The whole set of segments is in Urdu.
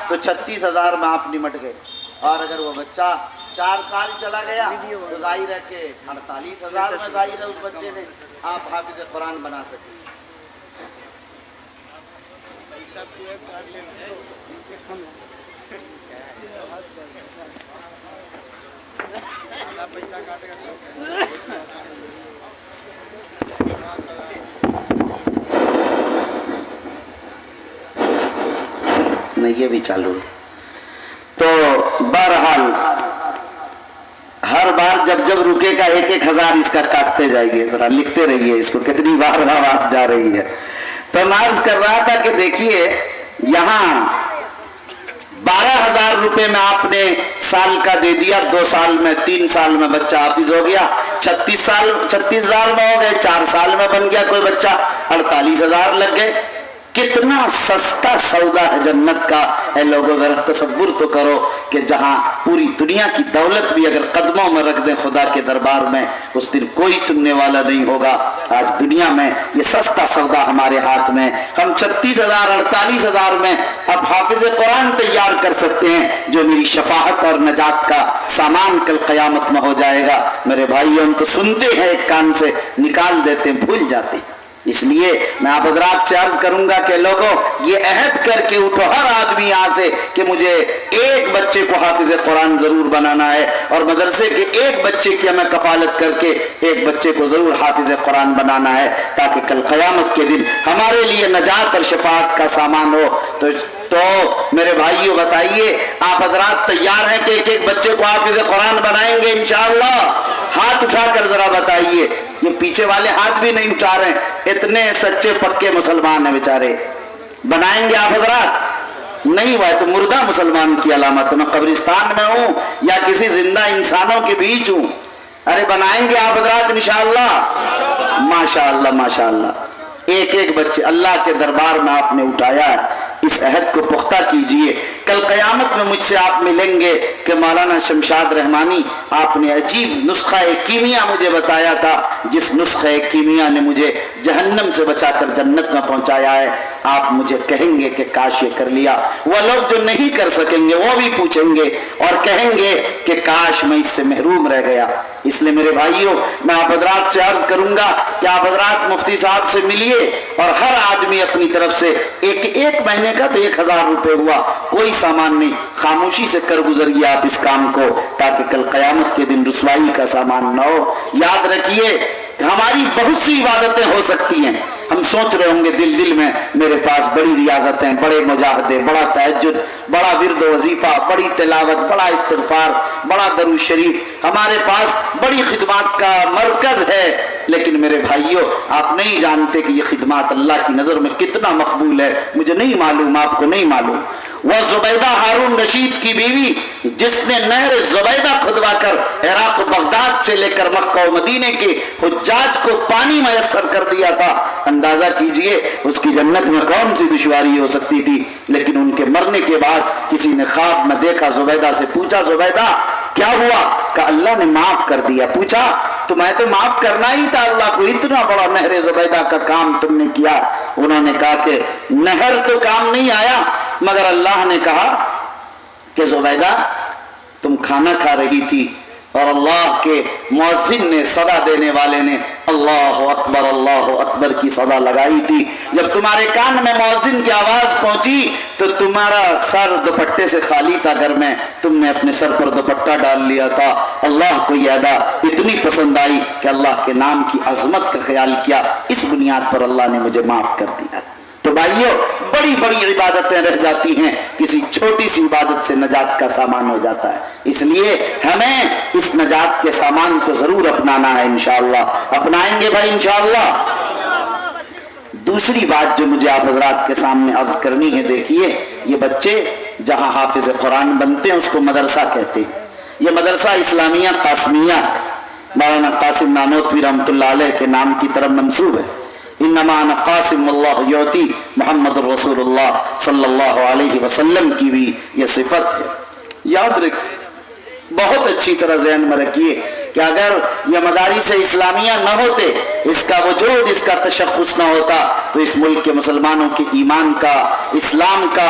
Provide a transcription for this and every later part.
تو 36,000 میں آپ نمٹ گئے، اور اگر وہ بچہ 4 سال چلا گیا تو ظاہر ہے کہ 48,000 میں ظاہر ہے اس بچے نے آپ حافظ قرآن بنا سکیں۔ نہیں یہ بھی چالو ہے۔ تو بہرحال ہر بار جب رکے گا 1,000 اس کا کاٹتے جائیے، ذرا لکھتے رہیے اس کو کتنی بار آواز جا رہی ہے۔ تو میں عرض کر رہا تھا کہ دیکھیے یہاں 12,000 روپے میں آپ نے سال کا دے دیا، 2 سال میں 3 سال میں بچہ حافظ ہو گیا، 36,000 میں ہو گئے، 4 سال میں بن گیا کوئی بچہ، 48,000 لگ گئے۔ کتنا سستا سودا ہے جنت کا۔ اے لوگوں ذرا تصور تو کرو کہ جہاں پوری دنیا کی دولت بھی اگر قدموں میں رکھ دیں خدا کے دربار میں اس دن کوئی سننے والا نہیں ہوگا، آج دنیا میں یہ سستا سودا ہمارے ہاتھ میں، ہم 36,000 48,000 میں اب حافظ قرآن تیار کر سکتے ہیں جو میری شفاعت اور نجات کا سامان کل قیامت میں ہو جائے گا۔ میرے بھائی ہم تو سنتے ہیں ایک کان سے نکال دیتے ہیں، بھول جاتے ہیں۔ اس لیے میں آپ حضرات سے عرض کروں گا کہ لوگوں یہ عہد کر کے اٹھو ہر آدمی یہاں سے کہ مجھے ایک بچے کو حافظ قرآن ضرور بنانا ہے، اور مدرسے کے ایک بچے کی ہمیں کفالت کر کے ایک بچے کو ضرور حافظ قرآن بنانا ہے تاکہ کل قیامت کے دن ہمارے لیے نجات اور شفاعت کا سامان ہو۔ تو میرے بھائیوں بتائیے آپ حضرات تیار ہیں کہ ایک ایک بچے کو حافظ قرآن بنائیں گے انشاءاللہ؟ ہاتھ اٹھا کر ذرا بتائیے۔ یہ پیچھے والے ہاتھ بھی نہیں اٹھا رہے ہیں، اتنے سچے پکے مسلمان ہیں بیچارے۔ بنائیں گے آپ حضرات؟ نہیں ہوا ہے تو مردہ مسلمان کی علامت، میں قبرستان میں ہوں یا کسی زندہ انسانوں کے بیچ ہوں؟ ارے بنائیں گے آپ حضرات انشاءاللہ؟ ماشاءاللہ ماشاءاللہ۔ ایک ایک بچے اللہ کے دربار میں آپ نے اٹھایا ہے، اس عہد کو پختہ کیجئے۔ کل قیامت میں مجھ سے آپ ملیں گے کہ مولانا شمشاد رحمانی آپ نے عجیب نسخہ کیمیا مجھے بتایا تھا، جس نسخہ کیمیا نے مجھے جہنم سے بچا کر جنت میں پہنچایا ہے۔ آپ مجھے کہیں گے کہ کاش یہ کر لیا، وہ لوگ جو نہیں کر سکیں گے وہ بھی پوچھیں گے اور کہیں گے کہ کاش میں اس سے محروم رہ گیا۔ اس لیے میرے بھائیوں میں آپ حضرات سے عرض کروں گا کہ آپ حضرات مفتی صاحب سے ملیے اور ہر آدمی اپنی طرف سے ایک مہینے کا تو 1,000 روپے ہوا، کوئی سامان نہیں، خاموشی سے کر گزریے آپ اس کام کو تاکہ کل قیامت کے دن رسوائی کا سامان نہ ہو۔ یاد رکھیے ہماری بہت سی عبادتیں ہو سکتی ہیں، ہم سوچ رہے ہوں گے دل میں میرے پاس بڑی ریاضتیں، بڑے مجاہدے، بڑا تہجد، بڑا ورد و وظیفہ، بڑی تلاوت، بڑا استغفار، بڑا درود شریف، ہمارے پاس بڑی خدمات کا مرکز ہے، لیکن میرے بھائیوں آپ نہیں جانتے کہ یہ خدمات اللہ کی نظر میں کتنا مقبول ہے۔ مجھے نہیں معلوم، آپ کو نہیں معلوم۔ وہ زبیدہ ہارون رشید کی بیوی جس نے نہر زبیدہ کھدوا کر عراق بغداد سے لے کر مکہ و مدینے کے حجاج کو پانی میسر کر دیا تھا، اندازہ کیجئے اس کی جنت میں کون سی دشواری ہو سکتی تھی۔ لیکن ان کے مرنے کے بعد کسی نے خواب میں دیکھا، زبیدہ سے پوچھا زبیدہ کیا ہوا؟ کہ اللہ نے معاف کر دیا۔ پوچھا تو میں تو معاف کرنا ہی تھا اللہ کو، اتنا بڑا نہر زبیدہ کا کام تم نے کیا۔ انہوں نے کہا کہ نہر تو کام نہیں آیا، مگر اللہ نے کہا کہ زبیدہ تم کھانا کھا رہی تھی اور اللہ کے مؤذن نے صدا دینے والے نے اللہ اکبر کی صدا لگائی تھی۔ جب تمہارے کان میں مؤذن کی آواز پہنچی تو تمہارا سر دوپٹے سے خالی تھا گھر میں، تم نے اپنے سر پر دوپٹہ ڈال لیا تھا۔ اللہ کو یہ ادا اتنی پسند آئی کہ اللہ کے نام کی عظمت کا خیال کیا، اس بنیاد پر اللہ نے مجھے معاف کر دیا۔ تو بھائیو بڑی بڑی عبادتیں رہ جاتی ہیں، کسی چھوٹی سی عبادت سے نجات کا سامان ہو جاتا ہے۔ اس لیے ہمیں اس نجات کے سامان کو ضرور اپنانا ہے انشاءاللہ۔ اپنائیں گے بھائی انشاءاللہ؟ دوسری بات جو مجھے آپ حضرات کے سامنے عرض کرنی ہے، دیکھیے یہ بچے جہاں حافظ قرآن بنتے ہیں اس کو مدرسہ کہتے ہیں۔ یہ مدرسہ اسلامیہ قاسمیہ مولانا قاسم نانوتوی رحمۃ اللہ علیہ کے نام کی طرف منسوب ہے۔ انما انا قاسم اللہ یعطی محمد الرسول اللہ صلی اللہ علیہ وسلم کی بھی یہ صفت ہے۔ یاد رکھیں، بہت اچھی طرح ذہن میں رکھیے کہ اگر یہ مدارس اسلامیہ نہ ہوتے، اس کا وجود، اس کا تشخص نہ ہوتا، تو اس ملک کے مسلمانوں کے ایمان کا، اسلام کا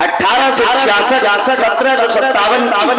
1866 1757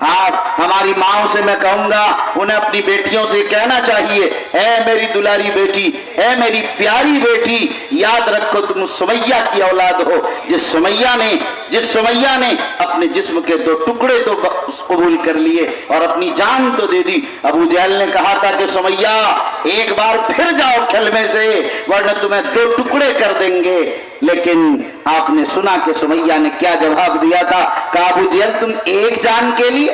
آپ ہماری ماؤں سے میں کہوں گا انہیں اپنی بیٹیوں سے کہنا چاہیے، اے میری دلاری بیٹی، اے میری پیاری بیٹی، یاد رکھو تم سمیہ کی اولاد ہو، جس سمیہ نے اپنے جسم کے 2 ٹکڑے تو قبول کر لیے اور اپنی جان تو دے دی۔ ابو جہل نے کہا تھا کہ سمیہ ایک بار پھر جاؤ کلمے سے ورنہ تمہیں 2 ٹکڑے کر دیں گے، لیکن آپ نے سنا کہ سمیہ نے کیا جواب دیا تھا؟ کہا ابو جہل تم ایک جان کے لیے،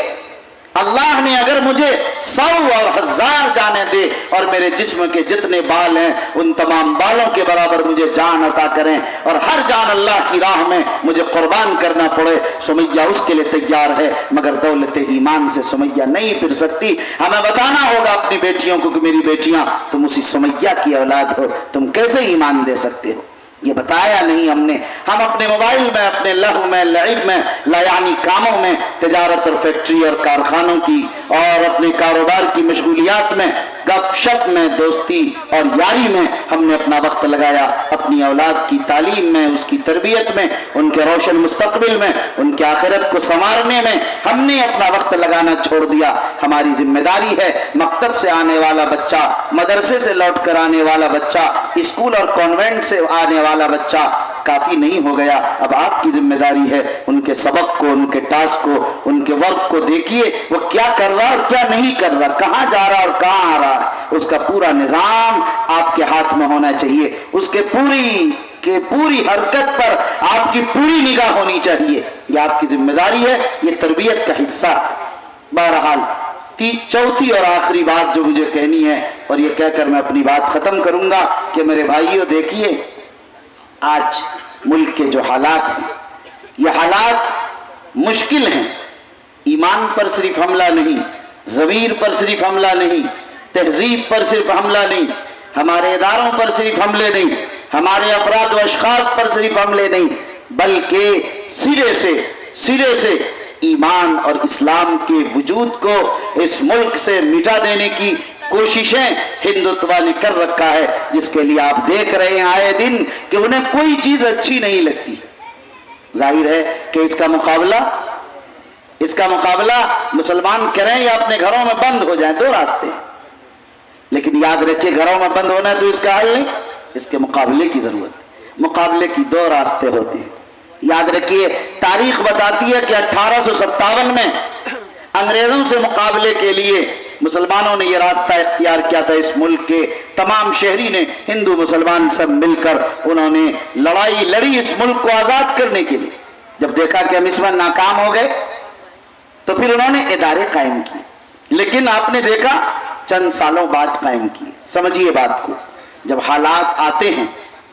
اللہ نے اگر مجھے 100 اور 1000 جانیں دے اور میرے جسم کے جتنے بال ہیں ان تمام بالوں کے برابر مجھے جان عطا کریں اور ہر جان اللہ کی راہ میں مجھے قربان کرنا پڑے، سمیہ اس کے لیے تیار ہے، مگر دولت ایمان سے سمیہ نہیں پھر سکتی۔ ہمیں بتانا ہوگا اپنی بیٹیوں کو کہ میری بیٹیاں تم اسی سمیہ کی اولاد ہو، تم کیسے ایمان دے سکتے ہو؟ یہ بتایا نہیں ہم نے۔ ہم اپنے موبائل میں، اپنے لہو میں، لعب میں، لا یعنی کاموں میں، تجارت اور فیکٹری اور کارخانوں کی اور اپنے کاروبار کی مشغولیات میں، گپ شپ میں، دوستی اور یاری میں ہم نے اپنا وقت لگایا۔ اپنی اولاد کی تعلیم میں، اس کی تربیت میں، ان کے روشن مستقبل میں، ان کی آخرت کو سنوارنے میں ہم نے اپنا وقت لگانا چھوڑ دیا۔ ہماری ذمہ داری ہے مکتب سے آنے والا بچہ، مدرسے سے لوٹ کر آنے والا بچہ، اسکول اور کانوینٹ سے آنے والا بچہ کافی نہیں ہو گیا، اب آپ کی ذمہ داری ہے ان کے سبق کو، ان کے ٹاسک کو، ان کے ورک کو دیکھیے وہ کیا کر رہا اور کیا نہیں کر رہا، کہاں جا رہا اور کہاں آ رہا ہے، اس کا پورا نظام آپ کے ہاتھ میں ہونا چاہیے، اس کے پوری حرکت پر آپ کی پوری نگاہ ہونی چاہیے، یہ آپ کی ذمہ داری ہے، یہ تربیت کا حصہ۔ بہرحال چوتھی اور آخری بات جو مجھے کہنی ہے اور یہ کہہ کر میں اپنی بات ختم کروں گا کہ میرے بھائیوں دیکھیے آج ملک کے جو حالات ہیں یہ حالات مشکل ہیں، ایمان پر صرف حملہ نہیں، ضمیر پر صرف حملہ نہیں، تہذیب پر صرف حملہ نہیں، ہمارے اداروں پر صرف حملے نہیں، ہمارے افراد و اشخاص پر صرف حملے نہیں، بلکہ سرے سے ایمان اور اسلام کے وجود کو اس ملک سے مٹا دینے کی کوششیں ہندوتوا نے کر رکھا ہے، جس کے لیے آپ دیکھ رہے ہیں آئے دن کہ انہیں کوئی چیز اچھی نہیں لگتی۔ ظاہر ہے کہ اس کا مقابلہ مسلمان کریں یا اپنے گھروں میں بند ہو جائیں، 2 راستے ہیں، لیکن یاد رکھیے گھروں میں بند ہونا ہے تو اس کا حل نہیں، اس کے مقابلے کی ضرورت ہے، مقابلے کی 2 راستے ہوتے ہیں۔ یاد رکھیے تاریخ بتاتی ہے کہ 1857 میں انگریزوں سے مقابلے کے لیے مسلمانوں نے یہ راستہ اختیار کیا تھا، اس ملک کے تمام شہری نے، ہندو مسلمان سب مل کر انہوں نے لڑائی لڑی اس ملک کو آزاد کرنے کے لیے۔ جب دیکھا کہ ہم اس میں ناکام ہو گئے تو پھر انہوں نے ادارے قائم کیے، لیکن آپ نے دیکھا چند سالوں بعد قائم کیے۔ سمجھیے بات کو، جب حالات آتے ہیں،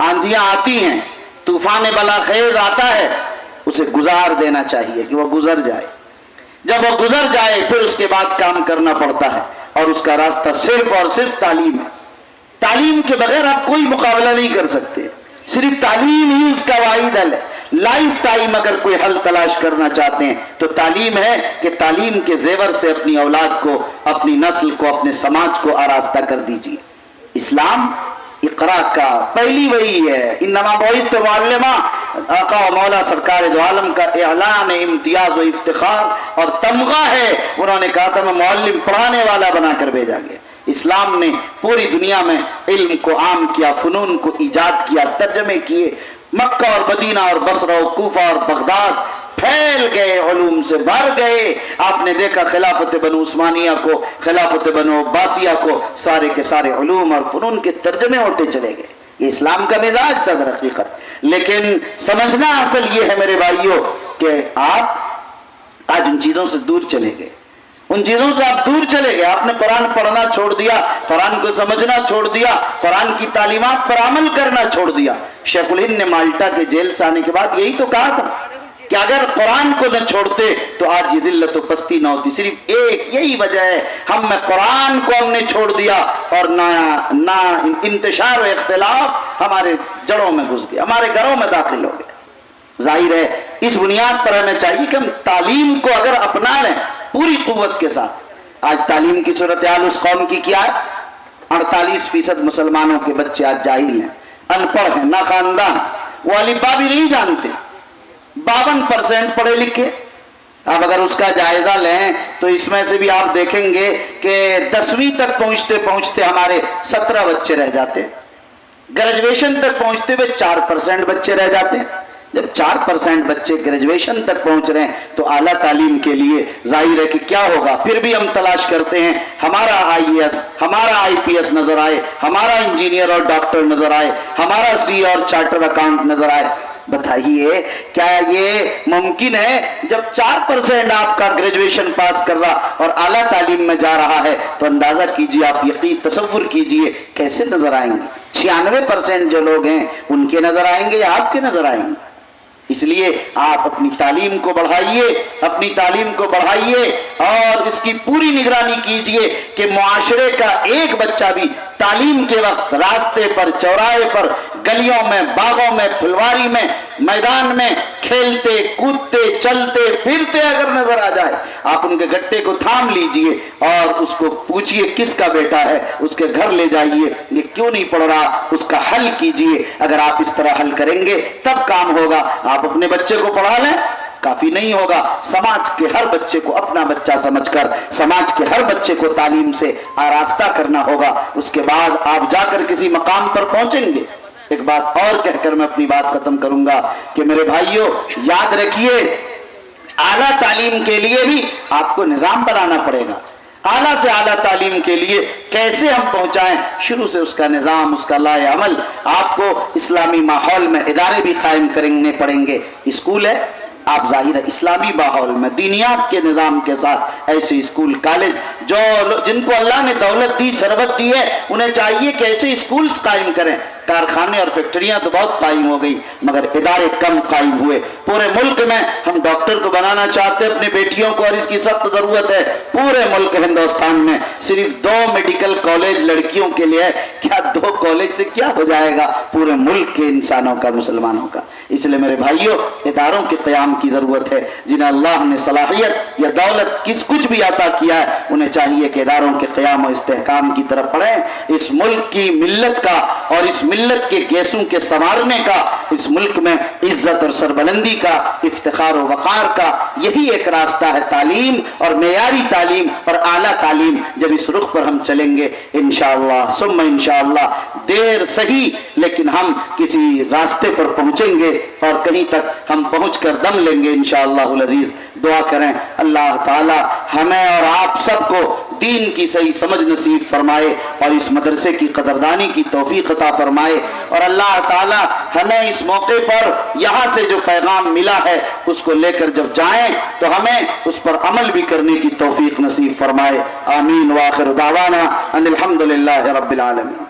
آندھیاں آتی ہیں، طوفان بلاخیز آتا ہے، اسے گزار دینا چاہیے کہ وہ گزر جائے، جب وہ گزر جائے پھر اس کے بعد کام کرنا پڑتا ہے، اور اس کا راستہ صرف اور صرف تعلیم ہے۔ تعلیم کے بغیر آپ کوئی مقابلہ نہیں کر سکتے، صرف تعلیم ہی اس کا واحد حل ہے۔ لائف ٹائم اگر کوئی حل تلاش کرنا چاہتے ہیں تو تعلیم ہے کہ تعلیم کے زیور سے اپنی اولاد کو، اپنی نسل کو، اپنے سماج کو آراستہ کر دیجیے۔ اسلام اقرا کا پہلی وہی ہے، انما بعثت معلما، آقا و مولا سرکار دو عالم کا اعلان امتیاز و افتخار اور تمغہ ہے، انہوں نے کہا تھا میں معلم، پڑھانے والا بنا کر بھیجا گیا۔ اسلام نے پوری دنیا میں علم کو عام کیا، فنون کو ایجاد کیا، ترجمے کیے، مکہ اور مدینہ اور بصرہ و کوفہ اور بغداد پھیل گئے، علوم سے بھر گئے۔ آپ نے دیکھا خلافت بنو عثمانیہ کو، خلافت بنو عباسیہ کو، سارے کے سارے علوم اور فنون کے ترجمے ہوتے چلے گئے۔ یہ اسلام کا مزاج تھا در حقیقت، لیکن سمجھنا اصل یہ ہے میرے بھائیوں کہ آپ آج ان چیزوں سے دور چلے گئے، ان چیزوں سے آپ دور چلے گئے، آپ نے قرآن پڑھنا چھوڑ دیا، قرآن کو سمجھنا چھوڑ دیا، قرآن کی تعلیمات پر عمل کرنا چھوڑ دیا۔ شیخ الہند نے مالٹا کے جیل سے آنے کے بعد یہی تو کہا تھا کہ اگر قرآن کو نہ چھوڑتے تو آج یہ ذلت و پستی نہ ہوتی، صرف ایک یہی وجہ ہے، ہم میں قرآن کو ہم نے چھوڑ دیا اور نہ انتشار و اختلاف ہمارے جڑوں میں گھس گیا، ہمارے گھروں میں داخل ہو گیا۔ ظاہر ہے اس بنیاد پر ہمیں چاہیے کہ ہم تعلیم کو اگر اپنا لیں پوری قوت کے ساتھ۔ آج تعلیم کی صورتحال اس قوم کی کیا ہے؟ 48% مسلمانوں کے بچے آج جاہل ہیں، ان پڑھ ہیں، نہ خاندان، وہ الف با بھی نہیں جانتے۔ 52% پڑھے لکھے، اب اگر اس کا جائزہ لیں تو اس میں سے بھی آپ دیکھیں گے کہ 10ویں تک پہنچتے پہنچتے ہمارے 17 بچے رہ جاتے ہیں، گریجویشن تک پہنچتے ہوئے 4% بچے رہ جاتے ہیں۔ جب 4% بچے گریجویشن تک پہنچ رہے ہیں تو اعلیٰ تعلیم کے لیے ظاہر ہے کہ کیا ہوگا۔ پھر بھی ہم تلاش کرتے ہیں ہمارا IAS، ہمارا IPS نظر آئے، ہمارا انجینئر اور ڈاکٹر نظر آئے، ہمارا CA اور چارٹر اکاؤنٹ نظر آئے۔ بتائیے کیا یہ ممکن ہے؟ جب 4% آپ کا گریجویشن پاس کر رہا اور اعلیٰ تعلیم میں جا رہا ہے تو اندازہ کیجئے، آپ یقین تصور کیجئے کیسے نظر آئیں گے۔ 96% جو لوگ ہیں ان کے نظر آئیں گے یا آپ کے نظر آئیں گے؟ اس لیے آپ اپنی تعلیم کو بڑھائیے، اپنی تعلیم کو بڑھائیے اور اس کی پوری نگرانی کیجئے کہ معاشرے کا ایک بچہ بھی تعلیم کے وقت راستے پر، چوراہے پر، گلیوں میں، باغوں میں، پھلواری میں، میدان میں کھیلتے کودتے چلتے پھرتے اگر نظر آ جائے، آپ ان کے گٹے کو تھام لیجئے اور اس کو پوچھئے کس کا بیٹا ہے، اس کے گھر لے جائیے، یہ کیوں نہیں پڑھ رہا، اس کا حل کیجئے۔ اگر آپ اس طرح حل کریں گے تب کام ہوگا۔ آپ اپنے بچے کو پڑھا لیں کافی نہیں ہوگا، سماج کے ہر بچے کو اپنا بچہ سمجھ کر سماج کے ہر بچے کو تعلیم سے آراستہ کرنا ہوگا۔ اس کے بعد آپ جا کر کسی مقام پر پہنچیں گے۔ ایک بات اور کہہ کر میں اپنی بات ختم کروں گا کہ میرے بھائیوں یاد رکھیے، اعلیٰ تعلیم کے لیے بھی آپ کو نظام بنانا پڑے گا۔ اعلیٰ سے اعلیٰ تعلیم کے لیے کیسے ہم پہنچائیں، شروع سے اس کا نظام، اس کا لائے عمل۔ آپ کو اسلامی ماحول میں ادارے بھی قائم کرنے پڑیں گے۔ اسکول ہے، آپ ظاہر ہے اسلامی ماحول میں دینیات کے نظام کے ساتھ ایسے اسکول کالج جن کو اللہ نے دولت دی، ثروت دی ہے، انہیں چاہیے کہ ایسے اسکولز قائم کریں۔ کارخانے اور فیکٹریاں تو بہت قائم ہو گئی مگر ادارے کم قائم ہوئے۔ پورے ملک میں ہم ڈاکٹر تو بنانا چاہتے ہیں اپنی بیٹیوں کو اور اس کی سخت ضرورت ہے۔ پورے ملک ہندوستان میں صرف 2 میڈیکل کالج لڑکیوں کے لیے ہے۔ کیا 2 کالج سے کیا ہو جائے گا پورے ملک کے انسانوں کا، مسلمانوں کا؟ اس لیے میرے بھائیوں اداروں کے قیام کی ضرورت ہے۔ جنہیں اللہ نے صلاحیت یا دولت کچھ بھی عطا کیا ہے انہیں چاہیے کہ اداروں کے قیام و استحکام کی طرف پڑھیں۔ اس ملک کی ملت کا اور اس ملت کے گیسوں کے سنوارنے کا، اس ملک میں عزت اور سربلندی کا، افتخار و وقار کا یہی ایک راستہ ہے، تعلیم اور معیاری تعلیم اور اعلیٰ تعلیم۔ جب اس رخ پر ہم چلیں گے انشاءاللہ ثم انشاءاللہ، دیر صحیح لیکن ہم کسی راستے پر پہنچیں گے اور کہیں تک ہم پہنچ کر دم لیں گے انشاءاللہ العزیز۔ دعا کریں اللہ تعالی ہمیں اور آپ سب کو دین کی صحیح سمجھ نصیب فرمائے اور اس مدرسے کی قدردانی کی توفیق عطا فرمائے، اور اللہ تعالی ہمیں اس موقع پر یہاں سے جو پیغام ملا ہے اس کو لے کر جب جائیں تو ہمیں اس پر عمل بھی کرنے کی توفیق نصیب فرمائے۔ آمین۔ وآخر دعوانا ان الحمدللہ رب العالمین۔